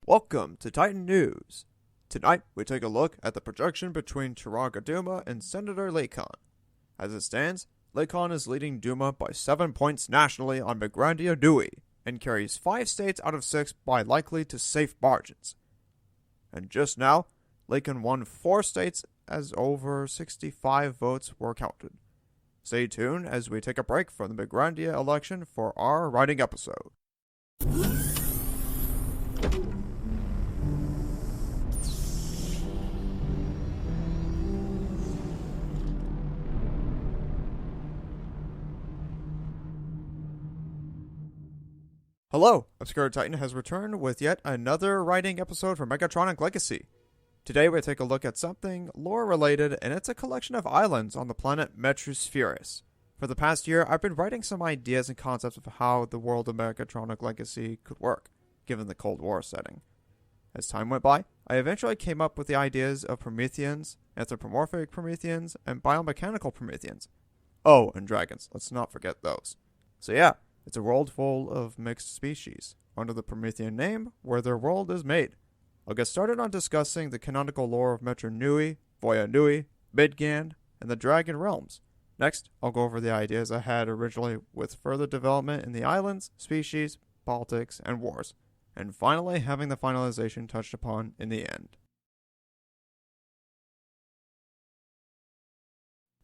Welcome to Titan News. Tonight, we take a look at the projection between Turaga Duma and Senator Lhikan. As it stands, Lhikan is leading Duma by 7 points nationally on Megrandia Nui, and carries 5 states out of 6 by likely to safe margins. And just now, Lhikan won 4 states as over 65 votes were counted. Stay tuned as we take a break from the Megrandia election for our writing episode. Hello, Obscure Titan has returned with yet another writing episode for Megatronic Legacy. Today we take a look at something lore-related, and it's a collection of islands on the planet Metru Spherus. For the past year, I've been writing some ideas and concepts of how the world of Megatronic Legacy could work, given the Cold War setting. As time went by, I eventually came up with the ideas of Prometheans, anthropomorphic Prometheans, and biomechanical Prometheans. Oh, and dragons, let's not forget those. So yeah, it's a world full of mixed species, under the Promethean name, where their world is made. I'll get started on discussing the canonical lore of Metru Nui, Voya Nui, Midgand, and the Dragon Realms. Next, I'll go over the ideas I had originally with further development in the islands, species, politics, and wars, and finally having the finalization touched upon in the end.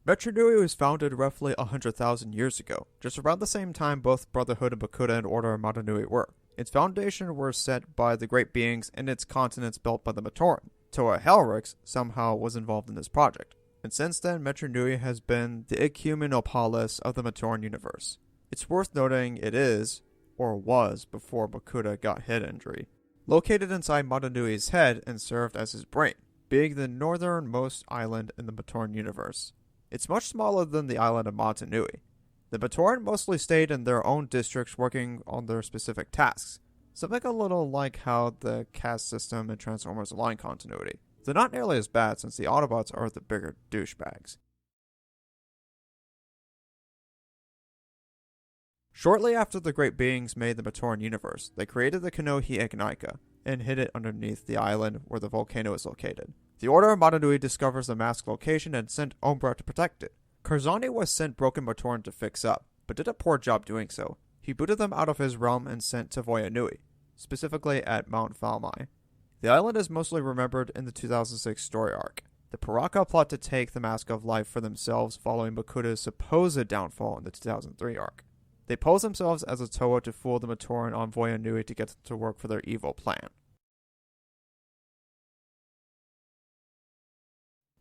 Metru Nui was founded roughly 100,000 years ago, just around the same time both Brotherhood of Bakuda and Order of Matanui were. Its foundation were set by the Great Beings and its continents built by the Matoran. Toa Helrix somehow was involved in this project, and since then Metru Nui has been the ecumenopolis of the Matoran universe. It's worth noting it is, or was before Bakuda got head injury, located inside Matanui's head and served as his brain, being the northernmost island in the Matoran universe. It's much smaller than the island of Mata Nui. The Matoran mostly stayed in their own districts working on their specific tasks, something a little like how the caste system in Transformers Align continuity. They're not nearly as bad since the Autobots are the bigger douchebags. Shortly after the Great Beings made the Matoran universe, they created the Kanohi Ignika and hid it underneath the island where the volcano is located. The Order of Matanui discovers the mask's location and sent Umbra to protect it. Karzani was sent Broken Matoran to fix up, but did a poor job doing so. He booted them out of his realm and sent to Voya Nui, specifically at Mount Falmai. The island is mostly remembered in the 2006 story arc. The Paraka plot to take the Mask of Life for themselves following Bakuda's supposed downfall in the 2003 arc. They pose themselves as a Toa to fool the Matoran on Voya Nui to get them to work for their evil plan.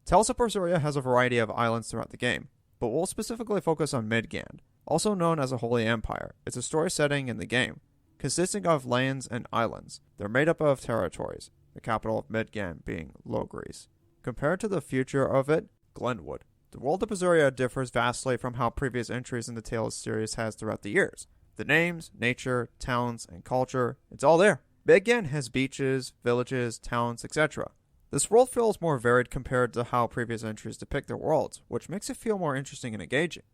Tales of Berseria has a variety of islands throughout the game, but we'll specifically focus on Midgand, also known as a Holy Empire. It's a story setting in the game, consisting of lands and islands. They're made up of territories, the capital of Midgand being Logres. Compared to the future of it, Glenwood. The world of Berseria differs vastly from how previous entries in the Tales series has throughout the years. The names, nature, towns, and culture, it's all there. Midgand has beaches, villages, towns, etc. This world feels more varied compared to how previous entries depict their worlds, which makes it feel more interesting and engaging.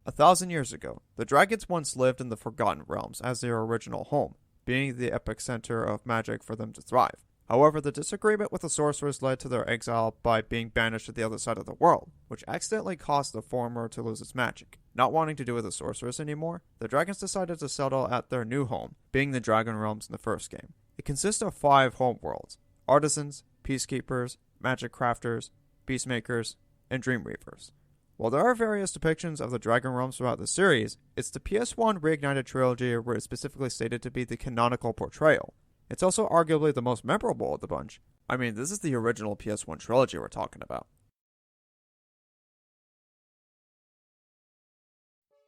1,000 years ago, the dragons once lived in the Forgotten Realms as their original home, being the epicenter of magic for them to thrive. However, the disagreement with the sorcerers led to their exile by being banished to the other side of the world, which accidentally caused the former to lose its magic. Not wanting to do with the sorcerers anymore, the dragons decided to settle at their new home, being the Dragon Realms in the first game. It consists of 5 homeworlds: artisans, peacekeepers, magic crafters, peacemakers, and dreamweavers. While there are various depictions of the Dragon Realms throughout the series, it's the PS1 Reignited trilogy where it's specifically stated to be the canonical portrayal. It's also arguably the most memorable of the bunch. I mean, this is the original PS1 trilogy we're talking about.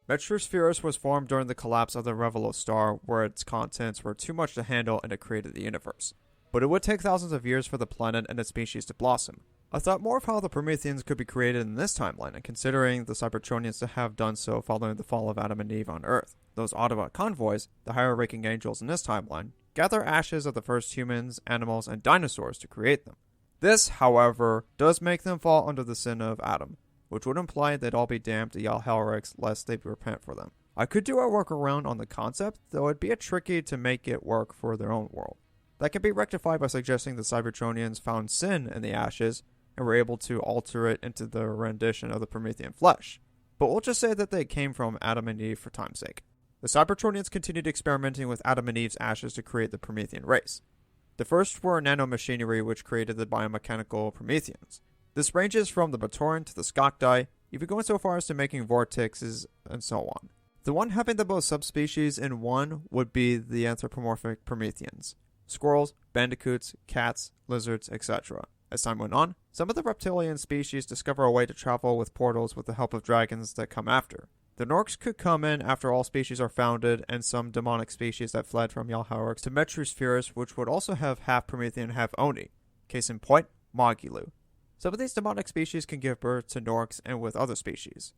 Metru Spherus was formed during the collapse of the Revelo Star, where its contents were too much to handle and it created the universe. But it would take thousands of years for the planet and its species to blossom. I thought more of how the Prometheans could be created in this timeline, and considering the Cybertronians to have done so following the fall of Adam and Eve on Earth. Those Autobot convoys, the higher-ranking angels in this timeline, gather ashes of the first humans, animals, and dinosaurs to create them. This, however, does make them fall under the sin of Adam, which would imply they'd all be damned to Yal Helrix lest they repent for them. I could do a workaround on the concept, though it'd be tricky to make it work for their own world. That can be rectified by suggesting the Cybertronians found sin in the ashes and were able to alter it into the rendition of the Promethean flesh. But we'll just say that they came from Adam and Eve for time's sake. The Cybertronians continued experimenting with Adam and Eve's ashes to create the Promethean race. The first were nanomachinery, which created the biomechanical Prometheans. This ranges from the Batoran to the Skakdai, even going so far as to making vortexes and so on. The one having the most subspecies in one would be the anthropomorphic Prometheans. Squirrels, bandicoots, cats, lizards, etc. As time went on, some of the reptilian species discover a way to travel with portals with the help of dragons that come after. The Norks could come in after all species are founded, and some demonic species that fled from Yalhaurix to Metru Spherus, which would also have half Promethean, half Oni. Case in point, Mogilu. Some of these demonic species can give birth to Norks and with other species.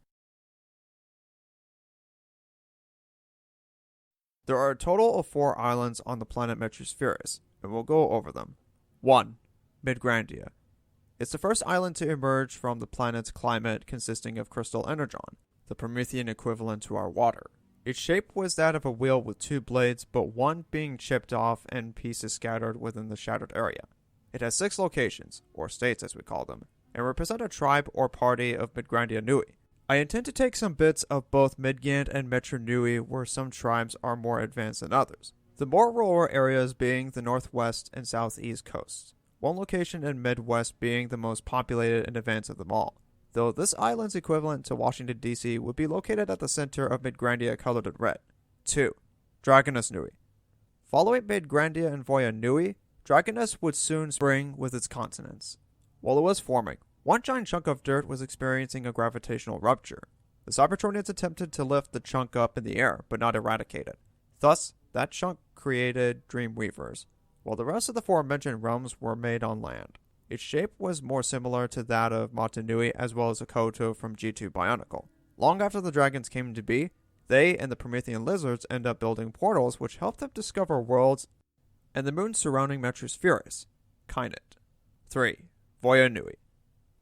There are a total of 4 islands on the planet Metru Spherus, and we'll go over them. 1. Midgand. It's the first island to emerge from the planet's climate, consisting of crystal energon, the Promethean equivalent to our water. Its shape was that of a wheel with 2 blades, but one being chipped off and pieces scattered within the shattered area. It has 6 locations, or states as we call them, and represent a tribe or party of Voya Nui. I intend to take some bits of both Midgand and Metru Nui, where some tribes are more advanced than others. The more rural areas being the northwest and southeast coasts. One location in Midwest being the most populated and advanced of them all, though this island's equivalent to Washington, D.C. would be located at the center of Midgand colored in red. 2. Dragonus Nui. Following Midgand and Voya Nui, Dragonus would soon spring with its continents. While it was forming, one giant chunk of dirt was experiencing a gravitational rupture. The Cybertronians attempted to lift the chunk up in the air, but not eradicate it. Thus, that chunk created Dreamweavers, while the rest of the aforementioned realms were made on land. Its shape was more similar to that of Mata Nui as well as a Koto from G2 Bionicle. Long after the dragons came to be, they and the Promethean lizards end up building portals which helped them discover worlds and the moon surrounding Metru Spherus, Kynet. 3. Voya Nui.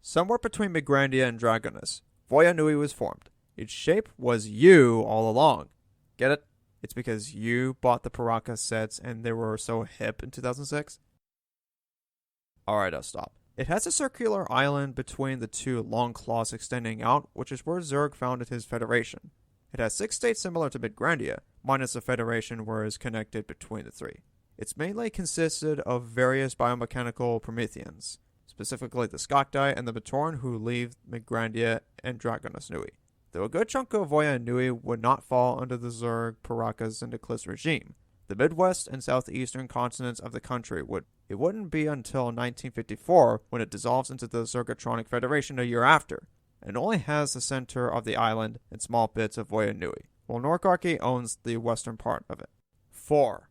Somewhere between Midgand and Dragonus, Voya Nui was formed. Its shape was you all along. Get it? It's because you bought the Paraka sets and they were so hip in 2006? Alright, I'll stop. It has a circular island between the 2 long claws extending out, which is where Zerg founded his Federation. It has 6 states similar to Midgand, minus the Federation where it is connected between the 3. It's mainly consisted of various biomechanical Prometheans, specifically the Skakdai and the Batoran who leave Midgand and Dragonus Nui. Though a good chunk of Voya Nui would not fall under the Zerg, Paraka's, and Eclipse regime, the Midwest and southeastern continents of the country would. It wouldn't be until 1954 when it dissolves into the Zergatronic Federation a year after, and only has the center of the island and small bits of Voya Nui, while Norkarchy owns the western part of it. 4.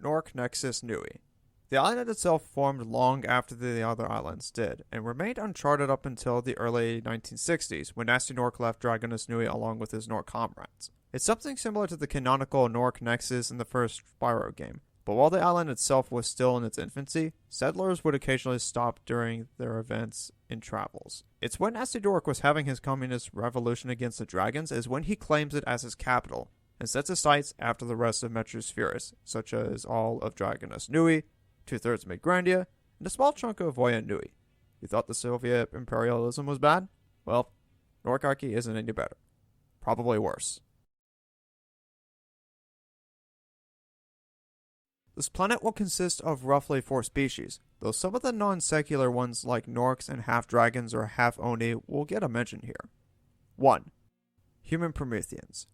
Nork Nexus Nui. The island itself formed long after the other islands did, and remained uncharted up until the early 1960s, when Nasty Nork left Dragonus Nui along with his Nork comrades. It's something similar to the canonical Nork Nexus in the first Spyro game, but while the island itself was still in its infancy, settlers would occasionally stop during their events and travels. It's when Nasty Nork was having his communist revolution against the dragons is when he claims it as his capital, and sets his sights after the rest of Metru Spherus, such as all of Dragonus Nui, 2/3 Midgand, and a small chunk of Voya Nui. You thought the Soviet imperialism was bad? Well, Norkarchy isn't any better. Probably worse. This planet will consist of roughly 4 species, though some of the non-secular ones like Norks and half-dragons or half-Oni will get a mention here. 1. Human Prometheans.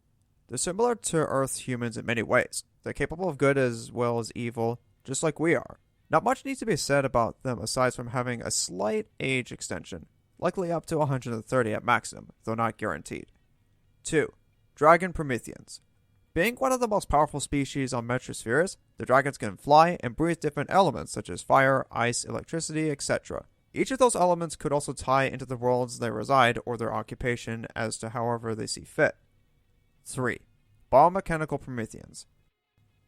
They're similar to Earth's humans in many ways. They're capable of good as well as evil, just like we are. Not much needs to be said about them aside from having a slight age extension, likely up to 130 at maximum, though not guaranteed. 2. Dragon Prometheans. Being one of the most powerful species on Metru Spherus, the dragons can fly and breathe different elements such as fire, ice, electricity, etc. Each of those elements could also tie into the worlds they reside or their occupation as to however they see fit. 3. Biomechanical Prometheans.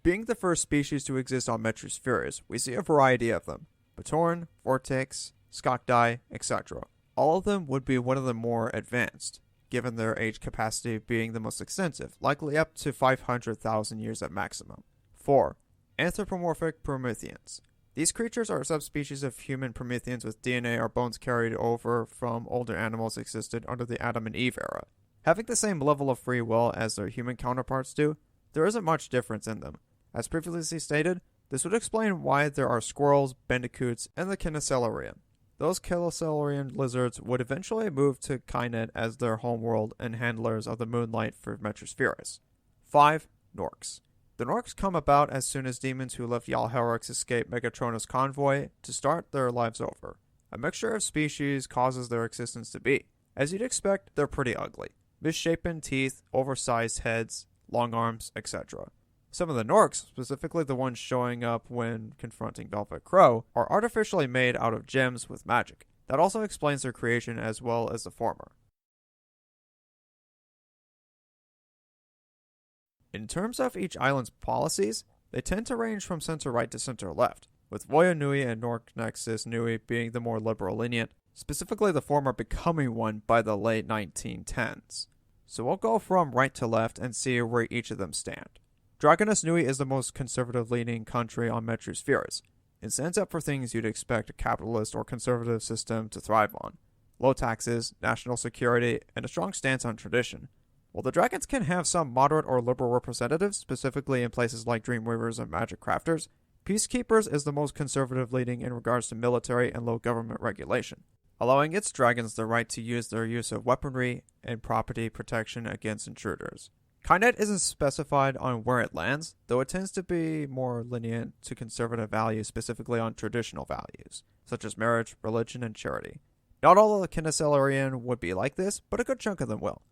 Being the first species to exist on Metru Spherus, we see a variety of them. Batoran, Vortex, Skakdai, etc. All of them would be one of the more advanced. given their age capacity being the most extensive, likely up to 500,000 years at maximum. 4. Anthropomorphic Prometheans. These creatures are subspecies of human Prometheans with DNA or bones carried over from older animals existed under the Adam and Eve era. Having the same level of free will as their human counterparts do, there isn't much difference in them. As previously stated, this would explain why there are squirrels, bandicoots, and the Kinesilaurian. Those Kinesilaurian lizards would eventually move to Kynet as their homeworld and handlers of the moonlight for Metru Spherus. 5. Norks. The Norks come about as soon as demons who left Yalharix escape Megatronic's convoy to start their lives over. A mixture of species causes their existence to be. As you'd expect, they're pretty ugly. Misshapen teeth, oversized heads, long arms, etc. Some of the Norks, specifically the ones showing up when confronting Velvet Crow, are artificially made out of gems with magic. That also explains their creation as well as the former. In terms of each island's policies, they tend to range from center-right to center-left, with Voya Nui and Nork Nexus Nui being the more liberal lenient, specifically the former becoming one by the late 1910s. So we'll go from right to left and see where each of them stand. Dragonus Nui is the most conservative-leaning country on Metru Spherus. It stands up for things you'd expect a capitalist or conservative system to thrive on. Low taxes, national security, and a strong stance on tradition. While the dragons can have some moderate or liberal representatives, specifically in places like Dreamweavers and Magic Crafters, Peacekeepers is the most conservative leaning in regards to military and low government regulation, allowing its dragons the right to use their use of weaponry and property protection against intruders. Kynet isn't specified on where it lands, though it tends to be more lenient to conservative values, specifically on traditional values, such as marriage, religion, and charity. Not all of the Kinesilaurian would be like this, but a good chunk of them will.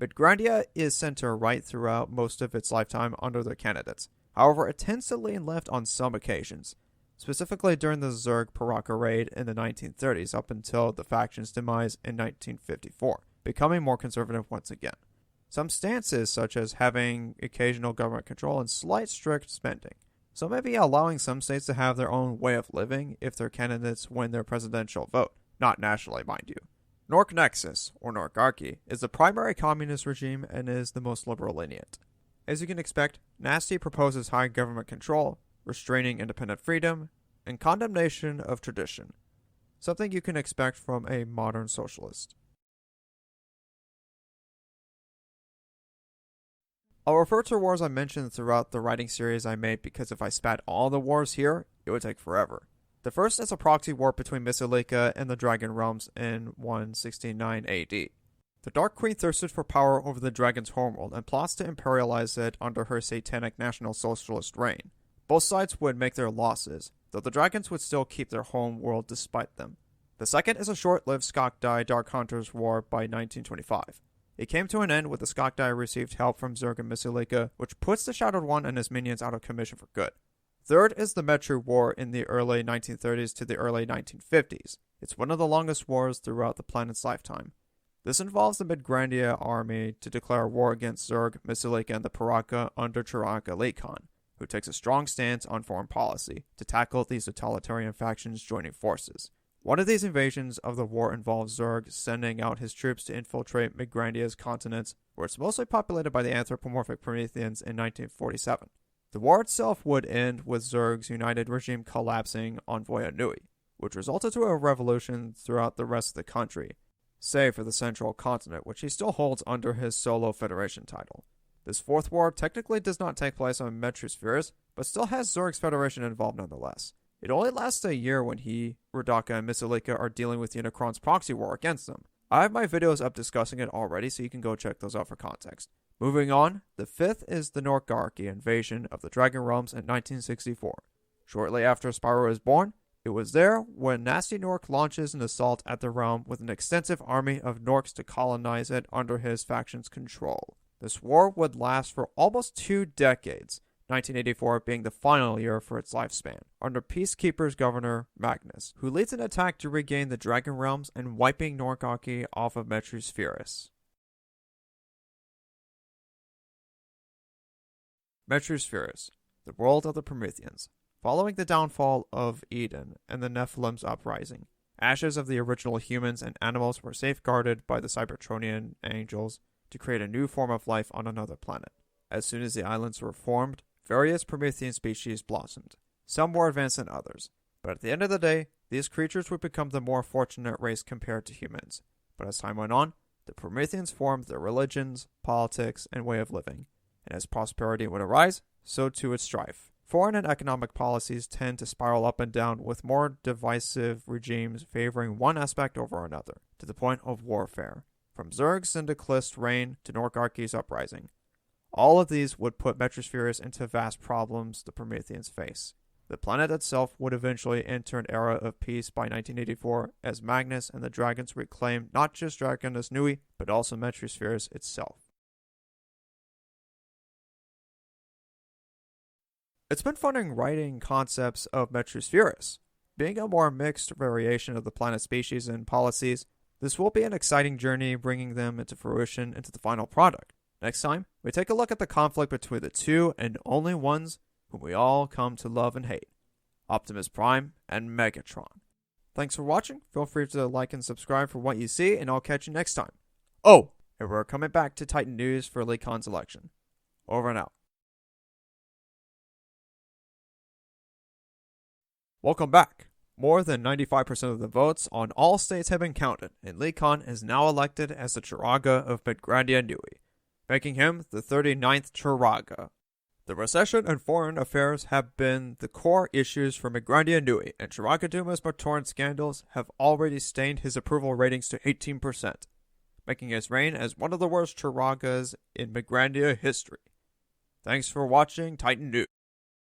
Midgand is center-right throughout most of its lifetime under their candidates. However, it tends to lean left on some occasions, specifically during the Zerg Paraka raid in the 1930s up until the faction's demise in 1954, becoming more conservative once again. Some stances, such as having occasional government control and slight strict spending. So maybe allowing some states to have their own way of living if their candidates win their presidential vote, not nationally, mind you. Nork Nexus, or Norkarchy, is the primary communist regime and is the most liberal lenient. As you can expect, Nasty proposes high government control, restraining independent freedom, and condemnation of tradition, something you can expect from a modern socialist. I'll refer to wars I mentioned throughout the writing series I made because if I spat all the wars here, it would take forever. The first is a proxy war between Mesilika and the Dragon Realms in 169 AD. The Dark Queen thirsted for power over the dragon's homeworld and plots to imperialize it under her satanic National Socialist reign. Both sides would make their losses, though the dragons would still keep their homeworld despite them. The second is a short-lived Skokdai Dark Hunters War by 1925. It came to an end when the Skokdai received help from Zerg and Mesilika, which puts the Shadowed One and his minions out of commission for good. Third is the Metru War in the early 1930s to the early 1950s. It's one of the longest wars throughout the planet's lifetime. This involves the Midgand army to declare war against Zerg, Mesilika, and the Paraka under Chiraka Lhikan, who takes a strong stance on foreign policy to tackle these totalitarian factions joining forces. One of these invasions of the war involves Zerg sending out his troops to infiltrate Midgand's continents, where it's mostly populated by the anthropomorphic Prometheans in 1947. The war itself would end with Zerg's united regime collapsing on Voya Nui, which resulted to a revolution throughout the rest of the country, save for the central continent, which he still holds under his solo federation title. This fourth war technically does not take place on Metru Spherus, but still has Zerg's federation involved nonetheless. It only lasts a year when he, Radaka, and Mesilika are dealing with Unicron's proxy war against them. I have my videos up discussing it already, so you can go check those out for context. Moving on, the fifth is the Norkarchy invasion of the Dragon Realms in 1964. Shortly after Spyro is born, it was there when Nasty Nork launches an assault at the realm with an extensive army of Norks to colonize it under his faction's control. This war would last for almost 2 decades, 1984 being the final year for its lifespan, under Peacekeeper's governor Magnus, who leads an attack to regain the Dragon Realms and wiping Norkarchy off of Metru Spherus. Metru Spherus, the world of the Prometheans. Following the downfall of Eden and the Nephilim's uprising, Ashes of the original humans and animals were safeguarded by the Cybertronian angels to create a new form of life on another planet. As soon as the islands were formed, various Promethean species blossomed. Some more advanced than others, but at the end of the day, these creatures would become the more fortunate race compared to humans. But as time went on, the Prometheans formed their religions, politics, and way of living. And as prosperity would arise, so too would strife. Foreign and economic policies tend to spiral up and down, with more divisive regimes favoring one aspect over another, to the point of warfare. From Zerg's syndicalist reign to Norgarchy's uprising. All of these would put Metru Spherus into vast problems the Prometheans face. The planet itself would eventually enter an era of peace by 1984 as Magnus and the dragons reclaimed not just Dragonus Nui, but also Metru Spherus itself. It's been fun writing concepts of Metru Spherus. Being a more mixed variation of the planet's species and policies, this will be an exciting journey bringing them into fruition into the final product. Next time, we take a look at the conflict between the two and only ones whom we all come to love and hate, Optimus Prime and Megatron. Thanks for watching, feel free to like and subscribe for what you see, and I'll catch you next time. Oh, and we're coming back to Titan news for Lhikan's election. Over and out. Welcome back. More than 95% of the votes on all states have been counted, and Lhikan is now elected as the Chiraga of Midgand Nui, making him the 39th Chiraga. The recession and foreign affairs have been the core issues for Midgand Nui, and Chiraga Duma's Matoran scandals have already stained his approval ratings to 18%, making his reign as one of the worst Chiragas in Midgand history. Thanks for watching Titan News.